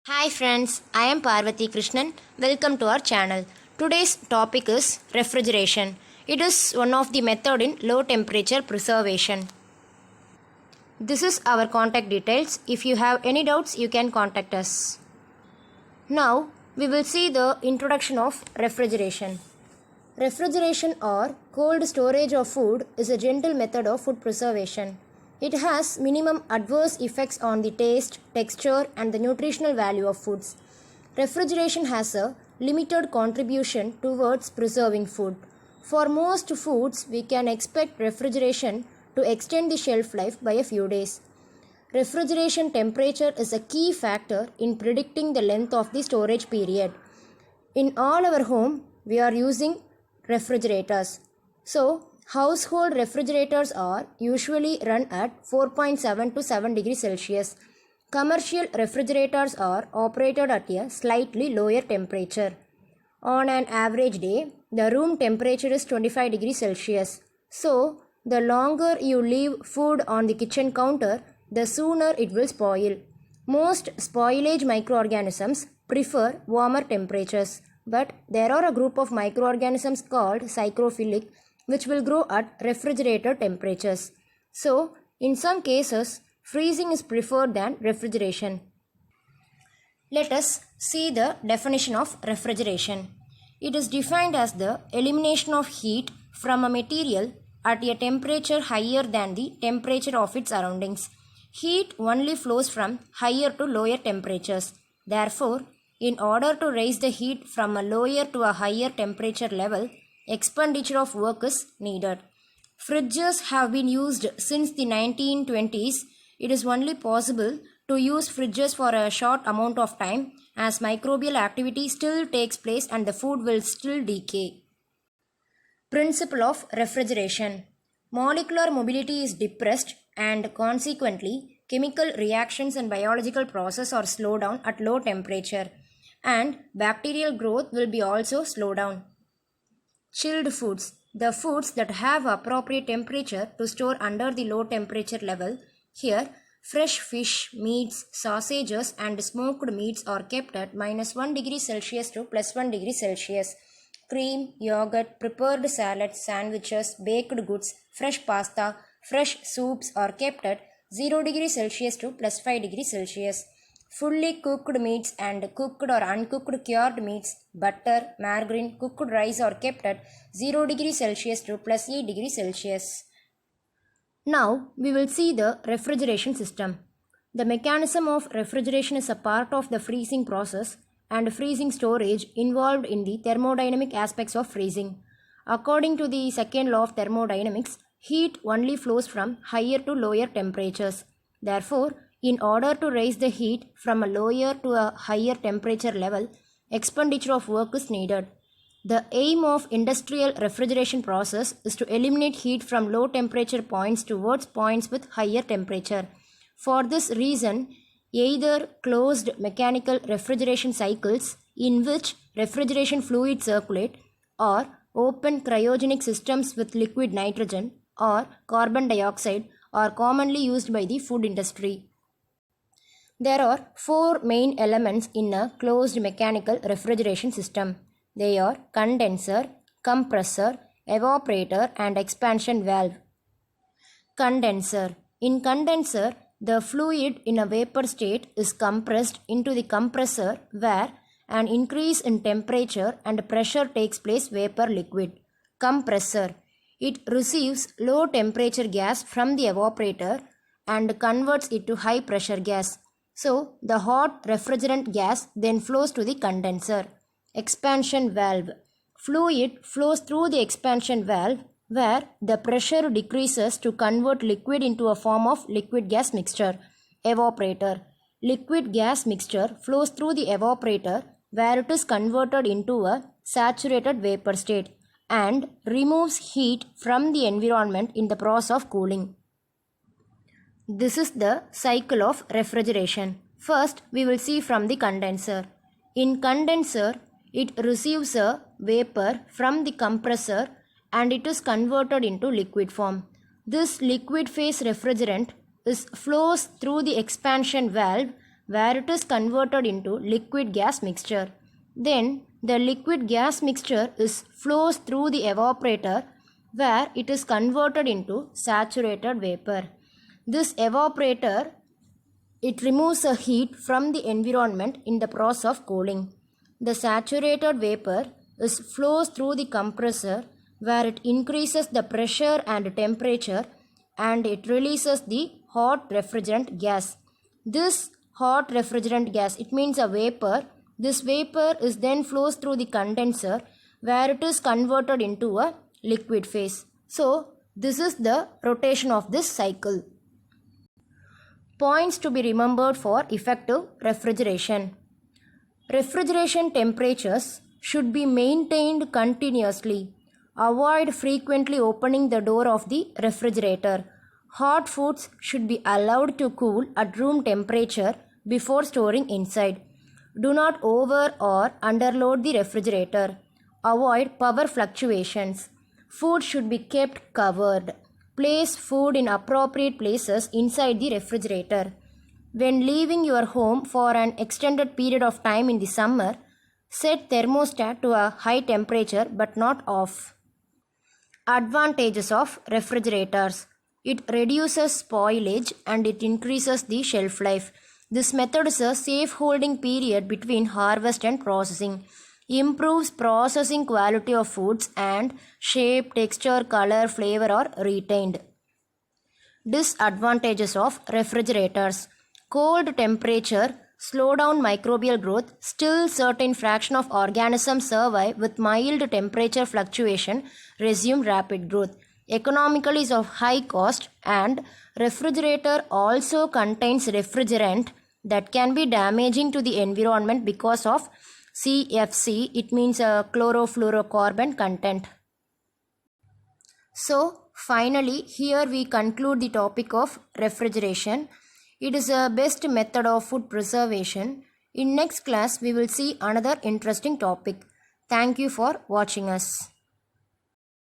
Hi friends, I am Parvati Krishnan. Welcome to our channel. Today's topic is refrigeration. It is one of the method in low temperature preservation. This is our contact details. If you have any doubts, you can contact us. Now, we will see the introduction of refrigeration. Refrigeration or cold storage of food is a gentle method of food preservation. It has minimum adverse effects on the taste, texture, and the nutritional value of foods. Refrigeration has a limited contribution towards preserving food. For most foods, we can expect refrigeration to extend the shelf life by a few days. Refrigeration temperature is a key factor in predicting the length of the storage period. In all our home, we are using refrigerators. So, household refrigerators are usually run at 4.7 to 7 degrees Celsius. Commercial refrigerators are operated at a slightly lower temperature. On an average day, the room temperature is 25 degrees Celsius. So, the longer you leave food on the kitchen counter, the sooner it will spoil. Most spoilage microorganisms prefer warmer temperatures, but there are a group of microorganisms called psychrophilic which will grow at refrigerator temperatures. So, in some cases, freezing is preferred than refrigeration. Let us see the definition of refrigeration. It is defined as the elimination of heat from a material at a temperature higher than the temperature of its surroundings. Heat only flows from higher to lower temperatures. Therefore, in order to raise the heat from a lower to a higher temperature level, expenditure of work is needed. Fridges have been used since the 1920s. It is only possible to use fridges for a short amount of time as microbial activity still takes place and the food will still decay. Principle of refrigeration. Molecular mobility is depressed and consequently chemical reactions and biological processes are slowed down at low temperature and bacterial growth will be also slowed down. Chilled foods. The foods that have appropriate temperature to store under the low temperature level. Here, fresh fish, meats, sausages and smoked meats are kept at -1 degree Celsius to +1 degree Celsius. Cream, yogurt, prepared salads, sandwiches, baked goods, fresh pasta, fresh soups are kept at 0 degree Celsius to +5 degree Celsius. Fully cooked meats and cooked or uncooked cured meats, butter, margarine, cooked rice are kept at 0 degree Celsius to +8 degree Celsius. Now we will see the refrigeration system. The mechanism of refrigeration is a part of the freezing process and freezing storage involved in the thermodynamic aspects of freezing. According to the second law of thermodynamics, heat only flows from higher to lower temperatures. Therefore, in order to raise the heat from a lower to a higher temperature level, expenditure of work is needed. The aim of industrial refrigeration process is to eliminate heat from low temperature points towards points with higher temperature. For this reason, either closed mechanical refrigeration cycles in which refrigeration fluids circulate or open cryogenic systems with liquid nitrogen or carbon dioxide are commonly used by the food industry. There are four main elements in a closed mechanical refrigeration system. They are condenser, compressor, evaporator and expansion valve. Condenser. In condenser, the fluid in a vapor state is compressed into the compressor where an increase in temperature and pressure takes place vapor liquid. Compressor. It receives low temperature gas from the evaporator and converts it to high pressure gas. So, the hot refrigerant gas then flows to the condenser. Expansion valve. Fluid flows through the expansion valve where the pressure decreases to convert liquid into a form of liquid gas mixture. Evaporator. Liquid gas mixture flows through the evaporator where it is converted into a saturated vapor state and removes heat from the environment in the process of cooling. This is the cycle of refrigeration. First, we will see from the condenser. In condenser, it receives a vapor from the compressor and it is converted into liquid form. This liquid phase refrigerant flows through the expansion valve where it is converted into liquid gas mixture. Then the liquid gas mixture flows through the evaporator where it is converted into saturated vapor. This evaporator, it removes the heat from the environment in the process of cooling. The saturated vapor flows through the compressor where it increases the pressure and temperature and it releases the hot refrigerant gas. This hot refrigerant gas, it means a vapor. This vapor is then flows through the condenser where it is converted into a liquid phase. So this is the rotation of this cycle. Points to be remembered for effective refrigeration. Refrigeration temperatures should be maintained continuously. Avoid frequently opening the door of the refrigerator. Hot foods should be allowed to cool at room temperature before storing inside. Do not over or underload the refrigerator. Avoid power fluctuations. Food should be kept covered. Place food in appropriate places inside the refrigerator. When leaving your home for an extended period of time in the summer, set thermostat to a high temperature but not off. Advantages of refrigerators. It reduces spoilage and it increases the shelf life. This method is a safe holding period between harvest and processing. Improves processing quality of foods and shape, texture, color, flavor are retained. Disadvantages of refrigerators. Cold temperature slow down microbial growth. Still certain fraction of organisms survive with mild temperature fluctuation, resume rapid growth. Economically is of high cost and refrigerator also contains refrigerant that can be damaging to the environment because of CFC, it means a chlorofluorocarbon content. So finally here we conclude the topic of refrigeration. It is a best method of food preservation. In next class we will see another interesting topic. Thank you for watching us.